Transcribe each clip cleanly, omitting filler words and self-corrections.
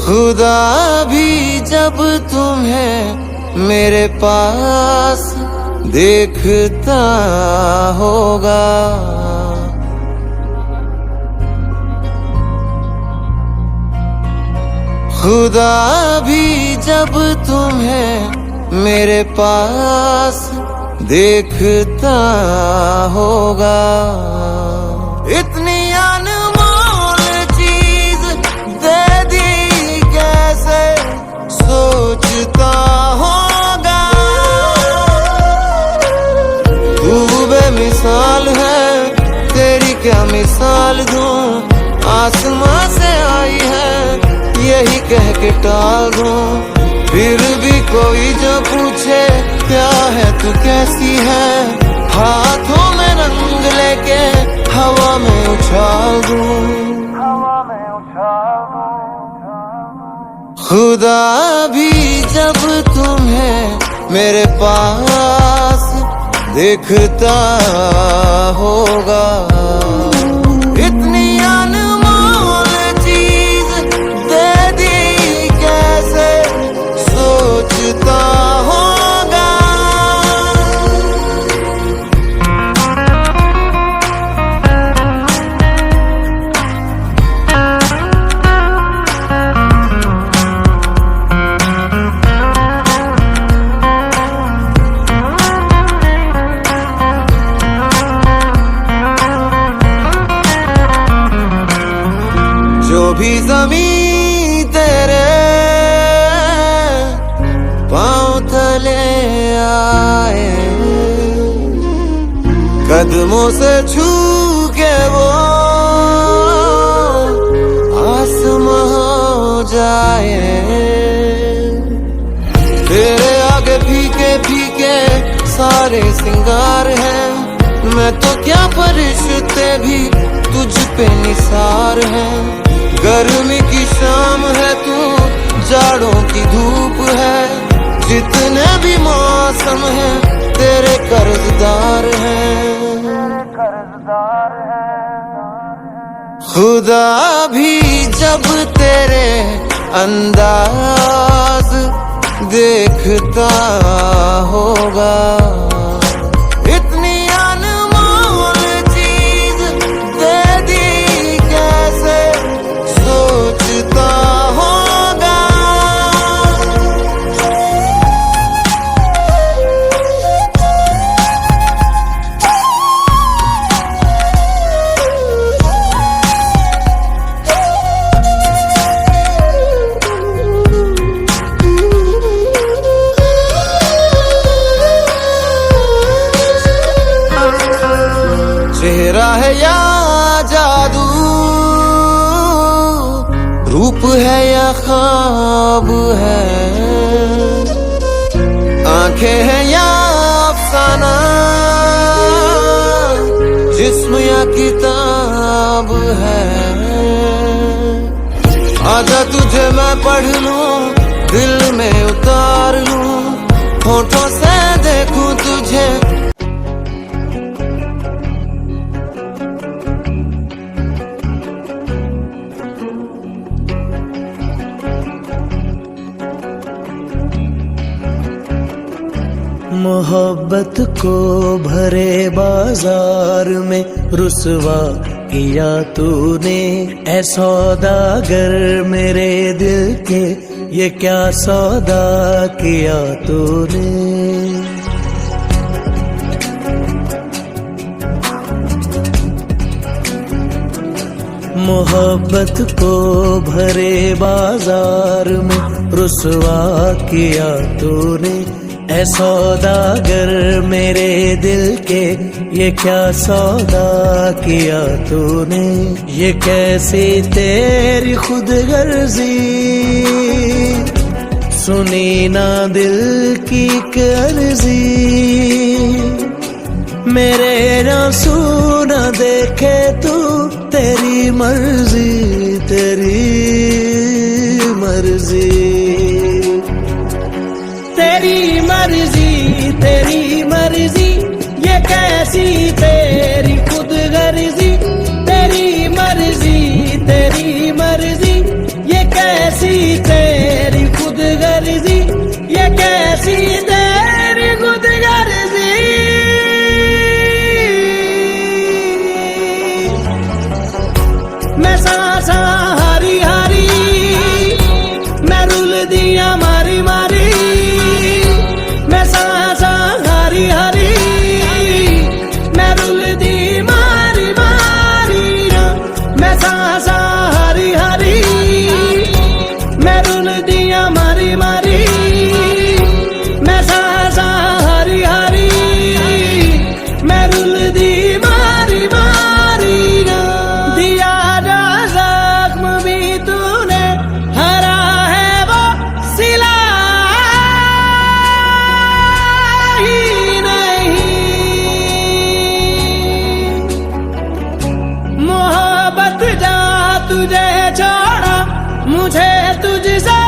खुदा भी जब तुम्हें मेरे पास देखता होगा, खुदा भी जब तुम्हें मेरे पास देखता होगा। इतनी अनमोल चीज दे दी कैसे सोचता होगा। तू बेमिसाल है, तेरी क्या मिसाल दूं, आसमां से आई है यही कह के टाल दूं। फिर भी कोई जो पूछे क्या है तू कैसी है, हाथों में रंग लेके हवा में उछाल दूं। खुदा भी जब तुम्हें मेरे पास देखता होगा। इतनी अनमोल चीज दे दी कैसे सोचता होगा। जो भी ज़मीं तेरे पाँव तले आए, कदमों से छू के वो आसमां हो जाए। तेरे आगे फीके फीके सारे सिंगार हैं, मैं तो क्या फरिश्ते भी तुझ पे निसार हैं। गर्मी की शाम है तू, जाड़ों की धूप है, जितने भी मौसम है तेरे कर्जदार हैं। खुदा भी जब तेरे अंदाज देखता होगा। इतनी अनमोल चीज दे दी कैसे सोचता होगा। चेहरा है या जादू, रूप है या ख्वाब है, आंखें हैं या अफसाना, जिस्म या किताब है। आजा तुझे मैं पढ़ लूं, दिल में उतार लूं, होठों से देखूं तुझे। मोहब्बत को भरे बाजार में रुसवा किया तूने, ऐ सौदागर मेरे दिल के ये क्या सौदा किया तूने। मोहब्बत को भरे बाजार में रुसवा किया तूने, ऐ सौदागर मेरे दिल के ये क्या सौदा किया तूने। ये कैसी तेरी खुदगर्जी, सुनी ना दिल की कर्जी, मेरे आंसू न देखे तू, तेरी मर्जी तेरी मर्जी, तेरी मर्जी तेरी मर्जी, ये कैसी तेरी खुद गर्जी। तेरी मर्जी तेरी मर्जी, ये कैसी तेरी खुद गर्जी, ये कैसी तेरी खुद गर्जी। मैं सांसा हारी हारी, मैं रुल दिया मारी मारी। मैं सांसा हारी हारी, मैं रुल दी मारी मारी। मैं सांसा हारी हारी, मैं रुल दिया मारी मारी। मैं सांसा हारी हारी, मैं रुल दी मारी मारी। दिया जा जख्म भी तूने, हरा है वो सिला ही नहीं। मोहब्बत जा तुझे छोड़ा, मुझे तुझसे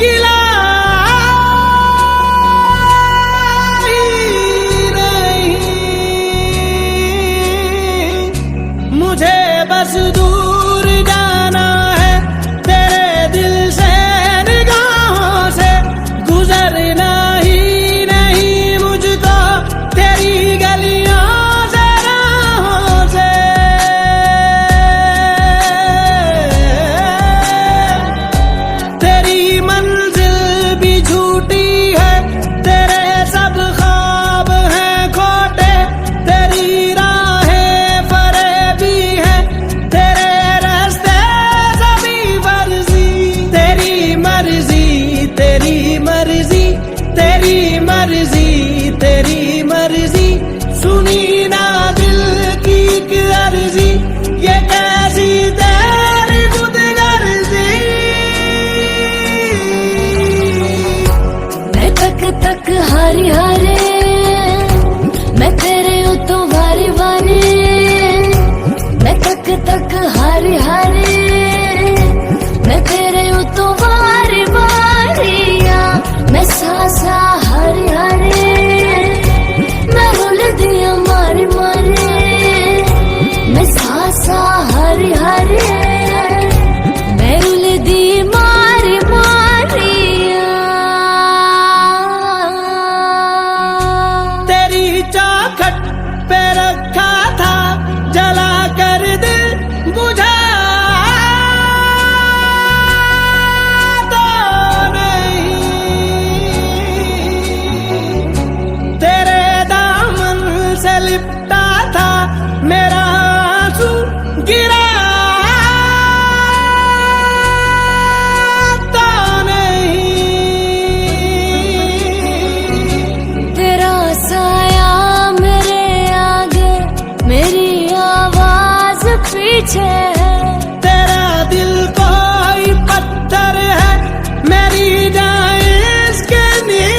गिला ही नहीं। मुझे बस दूर जाना है तेरे दिल से, निगाहों से गुजरना ही नहीं मुझको तेरी गलियों से राहों से। तेरी मंजिल भी झूठी है, तेरे सब ख्वाब हैं खोटे। तेरी राहें फरेबी हैं, तेरे रास्ते सभी फर्जी। तेरी मर्जी तेरी मर्जी, तेरी मर्जी तेरी मर्जी, सुनी ना दिल की एक अर्जी, ये कैसी तेरी खुद गर्जी। मैं तक तक हारी हारे, मैं तेरे उतो वारी वारी। मैं तक तक हारी हारे, मैं तेरे उतो वारी वारी। मैं सांसा हारी हारे, मैं रुल दिया मारी मारी। मैं सांसा हारी हारे, मैं रुल दी मारी मारी। तेरी चौखट पे रखा था, जला कर दिल बुझा तो नहीं। तेरे दामन से लिपटा था, मेरा आंसू गिरा तो नहीं। तेरा साया मेरे आगे, मेरी आवाज पीछे है। तेरा दिल कोई पत्थर है, मेरी जान इसके नीचे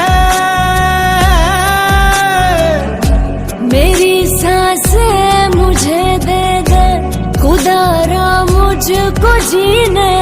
है। मेरी सांसें मुझे दे दे, खुदारा मुझको जीने